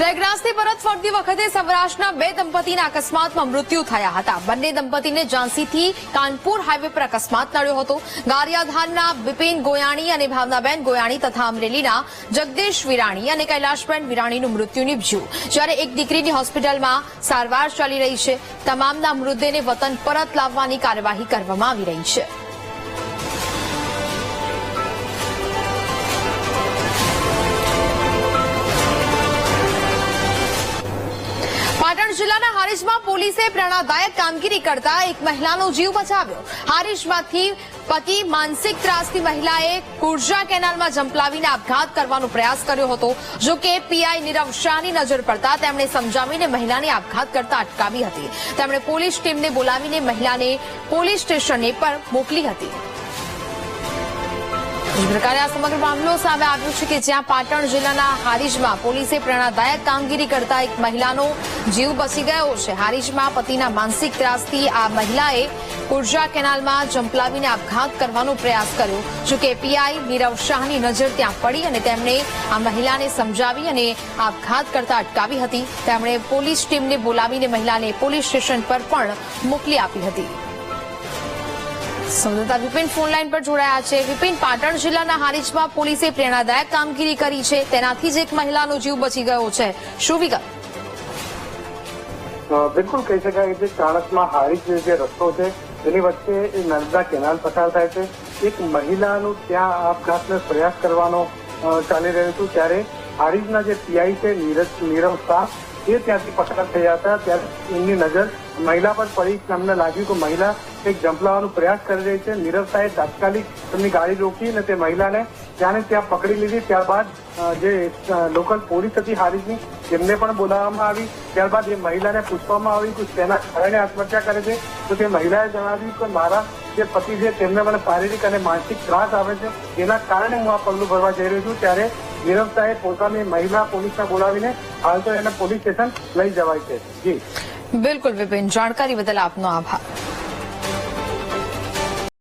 પ્રયાગરાજથી પરત ફરતી વખતે સૌરાષ્ટ્રના બે દંપતીના અકસ્માતમાં મૃત્યુ થયા હતા। બંને દંપતીને ઝાંસીથી કાનપુર હાઈવે પર અકસ્માત નડ્યો હતો। ગારિયાધારના બિપિન ગોયાણી અને ભાવનાબેન ગોયાણી તથા અમરેલીના જગદીશ વિરાણી અને કૈલાશબેન વિરાણીનું મૃત્યુ નિપજ્યું, જ્યારે એક દીકરીની હોસ્પિટલમાં સારવાર ચાલી રહી છે। તમામના મૃતદેહને વતન પરત લાવવાની કાર્યવાહી કરવામાં આવી રહી છે। પાટણ જિલ્લાના હારીજમાં પોલીસે પ્રેરણાદાયક કામગીરી કરતા એક મહિલાનો જીવ બચાવ્યો। હારીજમાંથી પતિ માનસિક ત્રાસથી મહિલાએ કુરજા કેનાલમાં ઝંપલાવીને આપઘાત કરવાનો પ્રયાસ કર્યો હતો। જો કે પીઆઈ નીરવ શાહની નજર પડતા તેમણે સમજાવીને મહિલાને આપઘાત કરતા અટકાવી હતી। તેમણે પોલીસ ટીમને બોલાવીને મહિલાને પોલીસ સ્ટેશને પર મોકલી હતી। इस प्रकार आ समग्र मामलो सामे आव्यो छे के ज्यां पाटण जिल्लाना हारीजमां पोलीसे प्रेरणादायक कामगीरी करता एक महिलानो जीव बची गयो छे। हारीजमां पतिना मानसिक ત્રાસથી आ महिलाए કુરજા કેનાલમાં ઝંપલાવીને આપઘાત કરવાનો પ્રયાસ કર્યો। જો કે પીઆઈ નીરવ શાહની નજર ત્યાં પડી અને તેમણે આ મહિલાને સમજાવી અને આપઘાત કરતા અટકાવી હતી। તેમણે પોલીસ ટીમને બોલાવીને મહિલાને પોલીસ સ્ટેશન પર પણ મોકલી આપી હતી। સંવાદદાતા વિપિન ફોનલાઈન પર જોડાયા છે। વિપિન, પાટણ જિલ્લાના હારીજમાં પોલીસે પ્રેરણાદાયક કામગીરી કરી છે, તેનાથી જ એક મહિલાનો જીવ બચી ગયો છે, શું વિગત? બિલકુલ કહી શકાય કે ચાણસમાં હારીજ જે રસ્તો છે તેની વચ્ચે નર્મદા કેનાલ પસાર થાય છે। એક મહિલાનું ત્યાં આપઘાતનો પ્રયાસ કરવાનો ચાલી રહ્યો હતો, ત્યારે હારીજના જે પીઆઈ છે નીરવ શાહ એ ત્યાંથી પસાર થયા હતા। ત્યારે એમની નજર મહિલા પર પડી। અમને લાગ્યું કે મહિલા એક ઝંપલાવવાનો પ્રયાસ કરી રહી છે। નીરવ શાહે તાત્કાલિક તેમની ગાડી રોકી અને તે મહિલાને ત્યાં પકડી લીધી। ત્યારબાદ જે લોકલ પોલીસ હતી હારીજની તેમને પણ બોલાવવામાં આવી। ત્યારબાદ એ મહિલાને પૂછવામાં આવ્યું કે તેના કારણે આત્મહત્યા કરે છે, તો તે મહિલાએ જણાવ્યું કે મારા જે પતિ છે તેમને મને શારીરિક અને માનસિક ત્રાસ આવે છે, તેના કારણે હું આ પગલું ભરવા જઈ રહ્યો છું। ત્યારે નીરવ શાહે પોતાની મહિલા પોલીસને બોલાવીને હાલ તો એને પોલીસ સ્ટેશન લઈ જવાય છે। જી બિલકુલ વિપિન, જાણકારી બદલ આપનો આભાર।